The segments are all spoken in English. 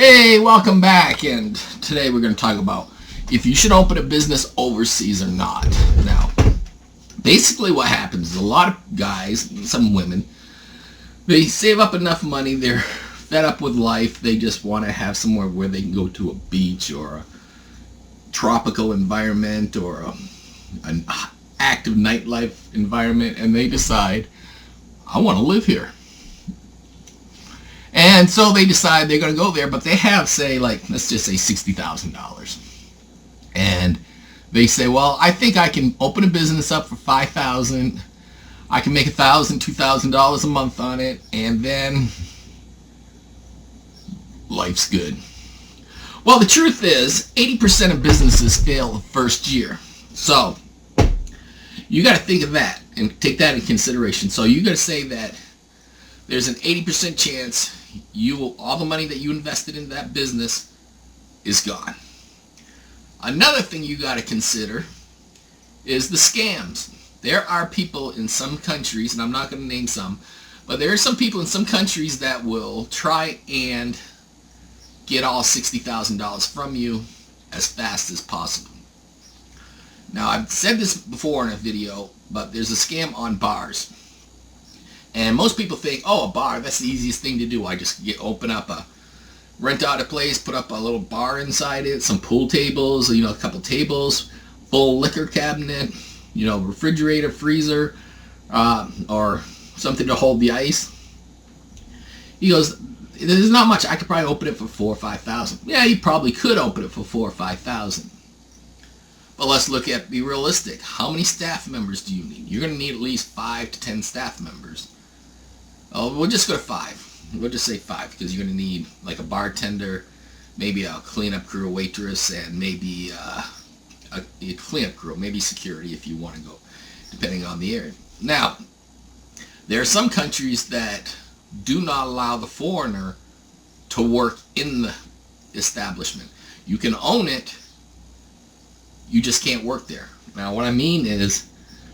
Hey, welcome back, and today we're going to talk about if you should open a business overseas or not. Now, basically what happens is a lot of guys, some women, they save up enough money, they're fed up with life, they just want to have somewhere where they can go to a beach or a tropical environment or an active nightlife environment, and they decide, I want to live here. And so they decide they're going to go there, but they have, say, like, let's just say $60,000. And they say, well, I think I can open a business up for $5,000. I can make $1,000, $2,000 a month on it, and then life's good. Well, the truth is, 80% of businesses fail the first year. So you got to think of that and take that into consideration. So you got to say that there's an 80% chance all the money that you invested in that business is gone. Another thing you got to consider is the scams. There are people in some countries, and I'm not going to name some, but there are some people in some countries that will try and get all $60,000 from you as fast as possible. Now, I've said this before in a video, but there's a scam on bars. And most people think, oh, a bar, that's the easiest thing to do. I just rent out a place, put up a little bar inside it, some pool tables, a couple tables, full liquor cabinet, refrigerator, freezer, or something to hold the ice. He goes, there's not much. I could probably open it for $4,000 or $5,000. Yeah, you probably could open it for $4,000 or $5,000. But let's be realistic. How many staff members do you need? You're going to need at least 5 to 10 staff members. Oh, we'll just go to 5. We'll just say 5 because you're going to need like a bartender, maybe a cleanup crew, a waitress, and maybe a cleanup crew, maybe security if you want to go, depending on the area. Now, there are some countries that do not allow the foreigner to work in the establishment. You can own it, you just can't work there. Now, what I mean is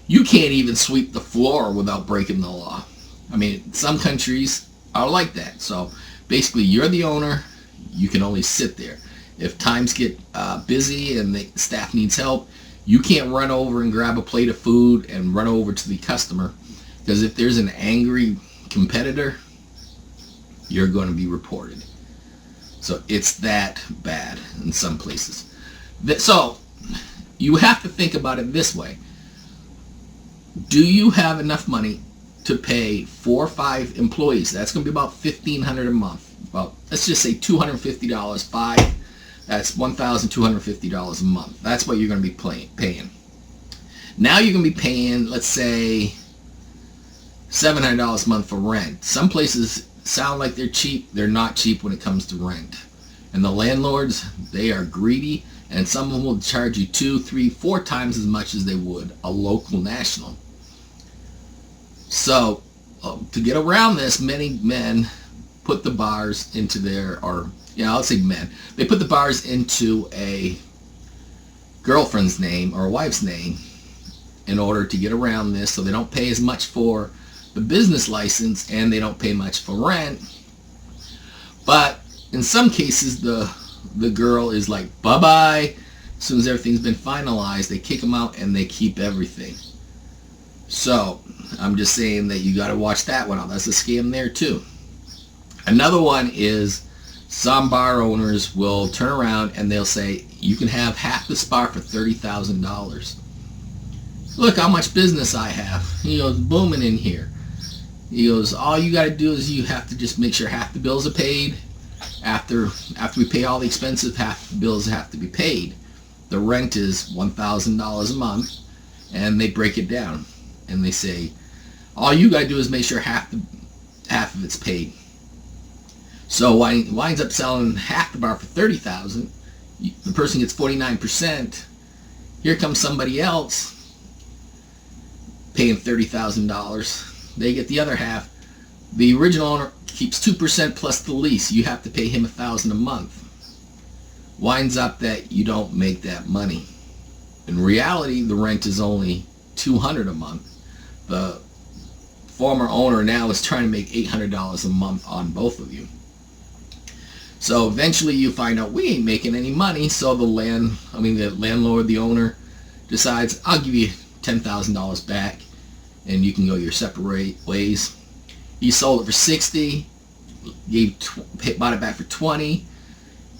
you can't even sweep the floor without breaking the law. I mean, some countries are like that. So basically, you're the owner. You can only sit there. If times get busy and the staff needs help, you can't run over and grab a plate of food and run over to the customer, because if there's an angry competitor, you're going to be reported. So it's that bad in some places. So you have to think about it this way. Do you have enough money to pay 4 or 5 employees? That's going to be about $1,500 a month. About, let's just say $250, 5. That's $1,250 a month. That's what you're going to be paying. Now you're going to be paying, let's say, $700 a month for rent. Some places sound like they're cheap. They're not cheap when it comes to rent. And the landlords, they are greedy, and some of them will charge you 2, 3, 4 times as much as they would a local national. So, to get around this, many men put the bars into I'll say men. They put the bars into a girlfriend's name or a wife's name in order to get around this, so they don't pay as much for the business license and they don't pay much for rent. But in some cases, the girl is like, bye-bye. As soon as everything's been finalized, they kick them out and they keep everything. So I'm just saying that you got to watch that one out. That's a scam there too. Another one is some bar owners will turn around and they'll say, you can have half this bar for $30,000. Look how much business I have. He goes, booming in here. He goes, all you got to do is you have to just make sure half the bills are paid. After we pay all the expenses, half the bills have to be paid. The rent is $1,000 a month, and they break it down. And they say, all you got to do is make sure half of it's paid. So winds up selling half the bar for $30,000. The person gets 49%. Here comes somebody else paying $30,000. They get the other half. The original owner keeps 2% plus the lease. You have to pay him $1,000 a month. Winds up that you don't make that money. In reality, the rent is only $200 a month. The former owner now is trying to make $800 a month on both of you. So eventually you find out we ain't making any money. So the landlord, the owner, decides, I'll give you $10,000 back and you can go your separate ways. He sold it for 60, bought it back for 20.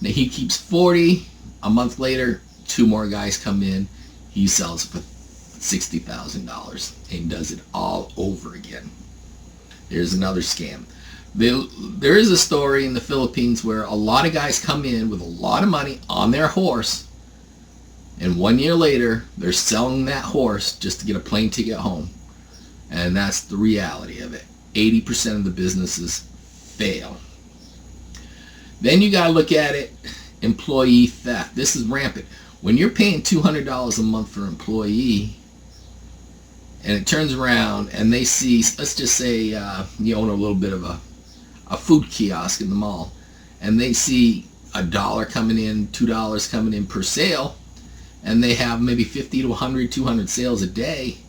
Now he keeps 40. A month later, 2 more guys come in. He sells it for $60,000 and does it all over again. There's another scam. There is a story in the Philippines where a lot of guys come in with a lot of money on their horse, and 1 year later they're selling that horse just to get a plane ticket home. And that's the reality of it. 80% of the businesses fail. Then you got to look at it, employee theft. This is rampant. When you're paying $200 a month for an employee, and it turns around and they see, let's just say you own a little bit of a food kiosk in the mall, and they see $1 coming in, $2 coming in per sale, and they have maybe 50 to 100, 200 sales a day.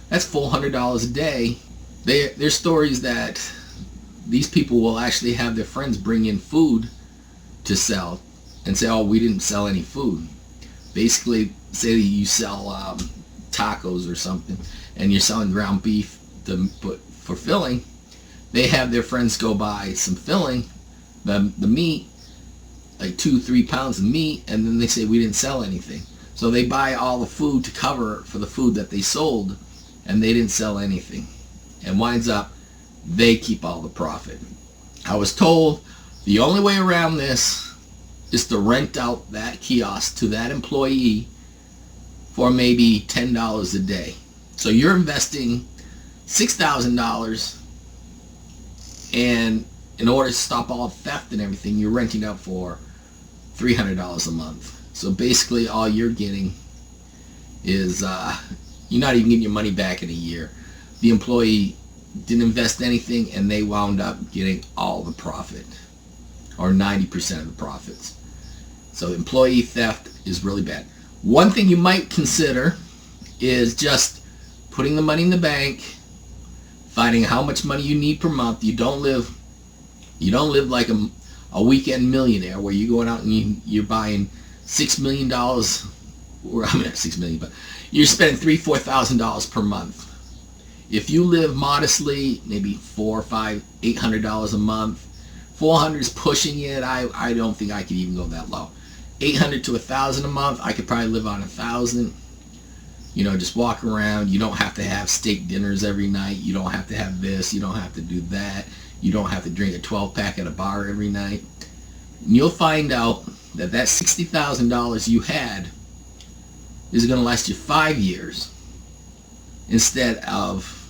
That's $400 a day. There's stories that these people will actually have their friends bring in food to sell and say, oh, we didn't sell any food. Basically, say that you sell tacos or something, and you're selling ground beef for filling. They have their friends go buy some filling, the meat, like 2-3 pounds of meat, and then they say we didn't sell anything. So they buy all the food to cover for the food that they sold, and they didn't sell anything. And winds up, they keep all the profit. I was told the only way around this is to rent out that kiosk to that employee for maybe $10 a day. So you're investing $6,000, and in order to stop all theft and everything, you're renting out for $300 a month. So basically all you're getting is you're not even getting your money back in a year. The employee didn't invest anything, and they wound up getting all the profit, or 90% of the profits. So employee theft is really bad. One thing you might consider is just putting the money in the bank, finding how much money you need per month. You don't live like a weekend millionaire where you're going out and you're buying $6 million, or I mean not $6 million, but you're spending $3,000-4,000 per month. If you live modestly, maybe $400, $500, $800 a month, 400 is pushing it. I don't think I could even go that low. 800 to 1,000 a month, I could probably live on 1,000. You know, just walk around. You don't have to have steak dinners every night. You don't have to have this. You don't have to do that. You don't have to drink a 12-pack at a bar every night. And you'll find out that $60,000 you had is going to last you 5 years instead of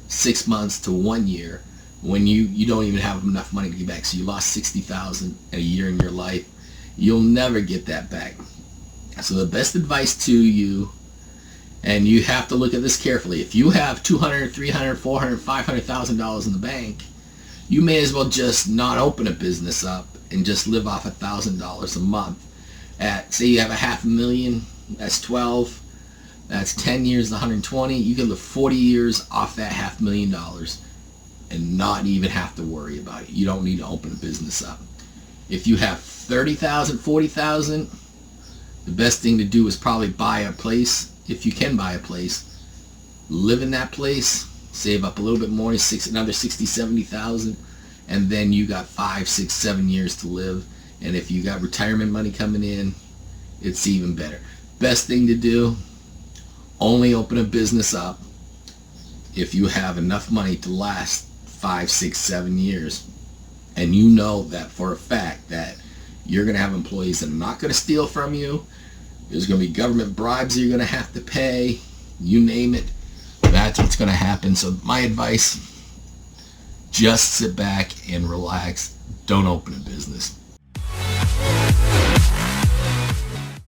6 months to 1 year, when you don't even have enough money to get back. So you lost $60,000 a year in your life. You'll never get that back. So the best advice to you, and you have to look at this carefully, if you have $200,000, $300,000, $400,000, $500,000 in the bank, you may as well just not open a business up and just live off $1,000 a month. At, say you have $500,000, that's 12, that's 10 years, 120. You can live 40 years off that $500,000 and not even have to worry about it. You don't need to open a business up. If you have $30,000, $40,000, the best thing to do is probably buy a place. If you can buy a place, live in that place, save up a little bit more, another $60,000, $70,000, and then you got 5, 6, 7 years to live. And if you got retirement money coming in, it's even better. Best thing to do, only open a business up if you have enough money to last 5, 6, 7 years. And you know that for a fact that you're going to have employees that are not going to steal from you. There's going to be government bribes that you're going to have to pay. You name it. That's what's going to happen. So my advice, just sit back and relax. Don't open a business.